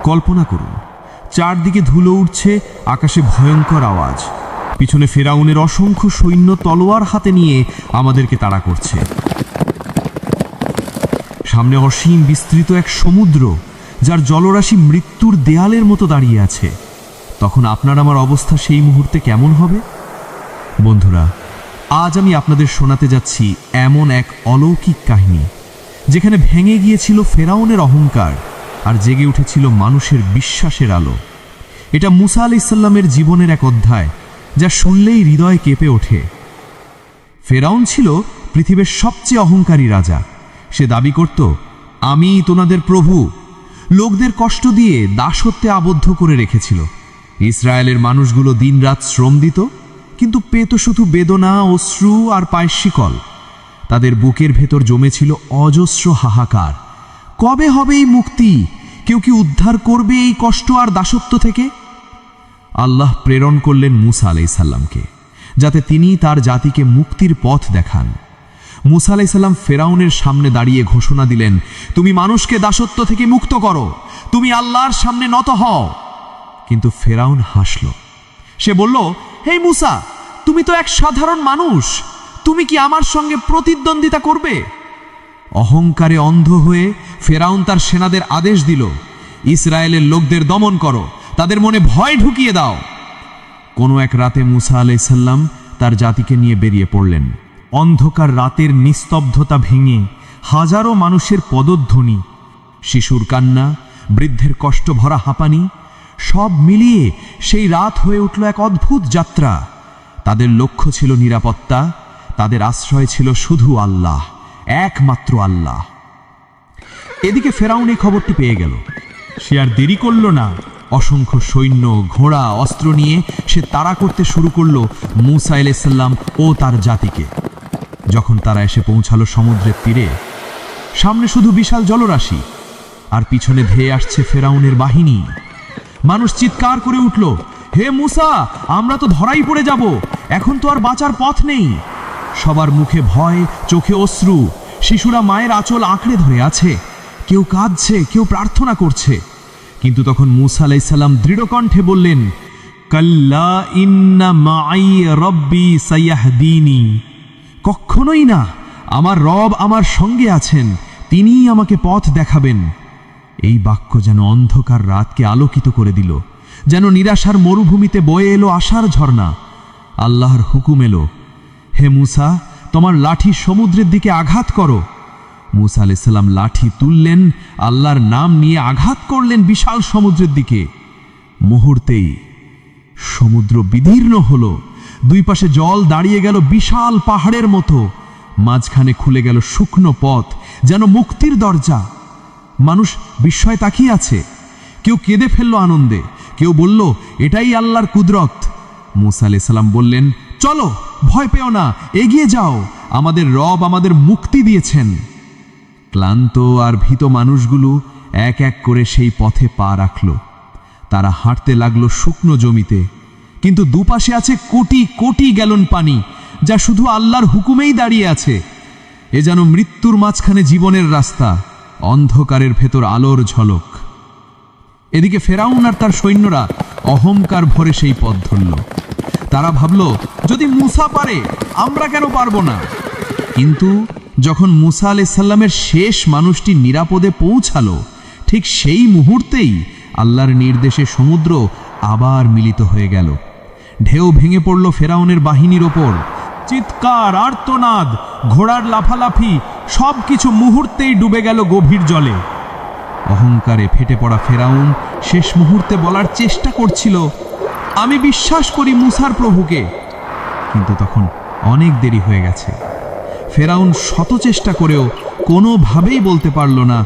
কল্পনা করুন, চারদিকে ধুলো উঠছে, আকাশে ভয়ঙ্কর আওয়াজ, পিছনে ফেরাউনের অসংখ্য সৈন্য তলোয়ার হাতে নিয়ে আমাদেরকে তাড়া করছে। সামনে অসীম বিস্তৃত এক সমুদ্র, যার জলরাশি মৃত্যুর দেয়ালের মতো দাঁড়িয়ে আছে। তখন আপনার আমার অবস্থা সেই মুহূর্তে কেমন হবে? বন্ধুরা, আজ আমি আপনাদের শোনাতে যাচ্ছি এমন এক অলৌকিক কাহিনী, যেখানে ভেঙে গিয়েছিল ফেরাউনের অহংকার আর জেগে উঠেছিল মানুষের বিশ্বাসের আলো। এটা মুসা আলাইহিস সালামের জীবনের এক অধ্যায়, যা শুনলেই হৃদয় কেঁপে ওঠে। ফেরাউন ছিল পৃথিবীর সবচেয়ে অহংকারী রাজা। সে দাবি করত, আমি তোমাদের প্রভু। লোকদের কষ্ট দিয়ে দাসত্বে আবদ্ধ করে রেখেছিল। ইসরায়েলের মানুষগুলো দিনরাত শ্রম দিত, কিন্তু পেত শুধু বেদনা, অশ্রু আর পায়ের শিকল। তাদের বুকের ভেতর জমেছিল অজস্র হাহাকার। কবে হবে এই মুক্তি? কেউ কি উদ্ধার করবে এই কষ্ট আর দাসত্ব থেকে? আল্লাহ প্রেরণ করলেন মুসা আলাইহিস সালামকে, যাতে তিনি তার জাতিকে মুক্তির পথ দেখান। মুসা আলাইহিস সালাম ফেরাউনের সামনে দাঁড়িয়ে ঘোষণা দিলেন, তুমি মানুষকে দাসত্ব থেকে মুক্ত করো, তুমি আল্লাহর সামনে নত হও। কিন্তু ফেরাউন হাসল। সে বলল, হে মুসা, তুমি তো এক সাধারণ মানুষ, তুমি কি আমার সঙ্গে প্রতিদ্বন্দ্বিতা করবে? অহংকারে অন্ধ হয়ে ফেরাউন তার সেনাদের আদেশ দিল, ইসরায়েলের লোকদের দমন করো, তাদের মনে ভয় ঢুকিয়ে দাও। কোনো এক রাতে মুসা আলাইহিস সালাম তার জাতিকে নিয়ে বেরিয়ে পড়লেন। অন্ধকার রাতের নিস্তব্ধতা ভেঙে হাজারো মানুষের পদধ্বনি, শিশুর কান্না, বৃদ্ধের কষ্ট ভরা হাঁপানি, সব মিলিয়ে সেই রাত হয়ে উঠল এক অদ্ভুত যাত্রা। তাদের লক্ষ্য ছিল নিরাপত্তা, তাদের আশ্রয় ছিল শুধু আল্লাহ, একমাত্র আল্লাহ। এদিকে ফেরাউন এই খবরটি পেয়ে গেল। সে আর দেরি করল না। অসংখ্য সৈন্য, ঘোড়া, অস্ত্র নিয়ে সে তাড়া করতে শুরু করল মুসা আলাইহিস সালাম ও তার জাতিকে। যখন তারা এসে পৌঁছালো সমুদ্রের তীরে, সামনে শুধু বিশাল জলরাশি, আর পিছনে ধেয়ে আসছে ফেরাউনের বাহিনী। মানুষ চিৎকার করে উঠল, হে মুসা, আমরা তো ধরাই পড়ে যাব, এখন তো আর বাঁচার পথ নেই। সবার মুখে ভয়, চোখে অশ্রু। শিশুরা মায়ের আঁচল আঁকড়ে ধরে আছে, কেউ কাঁদছে, কেউ প্রার্থনা করছে। কিন্তু তখন মুসা আলাইহিস সালাম দৃঢ় কণ্ঠে বললেন, কাল্লা ইন্না মাই রব্বি সাইয়াহদিনি। কখনোই না, আমার রব আমার সঙ্গে আছেন, তিনিই আমাকে পথ দেখাবেন। এই বাক্য যেন অন্ধকার রাতকে আলোকিত করে দিল, যেন নিরাশার মরুভূমিতে বয়ে এলো আশার ঝর্ণা। আল্লাহর হুকুম এলো, হে মুসা, তোমার লাঠি সমুদ্রের দিকে আঘাত করো। মুসা আলাইহিস সালাম লাঠি তুললেন, আল্লাহর নাম নিয়ে আঘাত করলেন বিশাল সমুদ্রের দিকে। মুহূর্তেই সমুদ্র বিদীর্ণ হলো। দুই পাশে জল দাঁড়িয়ে গেল বিশাল পাহাড়ের মতো। মাঝখানে খুলে গেল শুকনো পথ, যেন মুক্তির দরজা। মানুষ বিস্ময়ে তাকিয়ে আছে। কেউ কেঁদে ফেলল আনন্দে, কেউ বলল, এটাই আল্লাহর কুদরত। মুসা আলাইহিস সালাম বললেন, চলো, ভয় পেও না, এগিয়ে যাও, আমাদের রব আমাদের মুক্তি দিয়েছেন। ক্লান্ত আর ভীত মানুষগুলো এক এক করে সেই পথে পা রাখল। তারা হাঁটতে লাগলো শুকনো জমিতে, কিন্তু দুপাশে আছে কোটি কোটি গ্যালন পানি, যা শুধু আল্লাহর হুকুমেই দাঁড়িয়ে আছে। এ যেন মৃত্যুর মাঝখানে জীবনের রাস্তা, অন্ধকারের ভেতর আলোর ঝলক। এদিকে ফেরাউন আর তার সৈন্যরা অহংকার ভরে সেই পথ ধরল। তারা ভাবল, যদি মুসা পারে, আমরা কেন পারবো না? কিন্তু যখন মুসা আলাইহিস সালামের শেষ মানুষটি নিরাপদে পৌঁছালো, ঠিক সেই মুহূর্তেই আল্লাহর নির্দেশে সমুদ্র আবার মিলিত হয়ে গেল। ঢেউ ভেঙে পড়ল ফেরাউনের বাহিনীর ওপর। চিৎকার, আর্তনাদ, ঘোড়ার লাফালাফি, সবকিছু মুহূর্তেই ডুবে গেল গভীর জলে। অহংকারে ফেটে পড়া ফেরাউন শেষ মুহূর্তে বলার চেষ্টা করছিল, আমি বিশ্বাস করি মুসার প্রভুকে। কিন্তু তখন অনেক দেরি হয়ে গেছে। ফেরাউন শত চেষ্টা করেও কোনোভাবেই বলতে পারল না,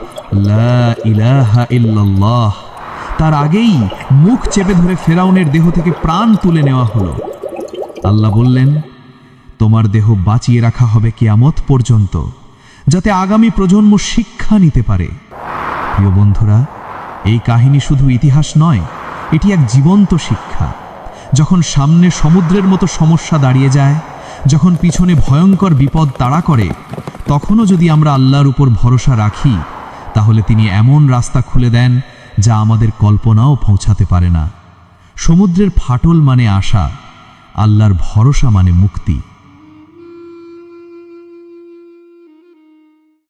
লা ইলাহা ইল্লাল্লাহ। তার আগেই মুখ চেপে ধরে ফেরাউনের দেহ থেকে প্রাণ তুলে নেওয়া হলো। আল্লাহ বললেন, তোমার দেহ বাঁচিয়ে রাখা হবে কিয়ামত পর্যন্ত, যাতে আগামী প্রজন্ম শিক্ষা নিতে পারে। প্রিয় বন্ধুরা, এই কাহিনী শুধু ইতিহাস নয়, এটি এক জীবন্ত শিক্ষা। যখন সামনে সমুদ্রের মতো সমস্যা দাঁড়িয়ে যায়, যখন পিছনে ভয়ঙ্কর বিপদ তাড়া করে, তখনও যদি আমরা আল্লাহর উপর ভরসা রাখি, তাহলে তিনি এমন রাস্তা খুলে দেন যা আমাদের কল্পনাও পৌঁছাতে পারে না। সমুদ্রের ফাটল মানে আশা, আল্লাহর ভরসা মানে মুক্তি।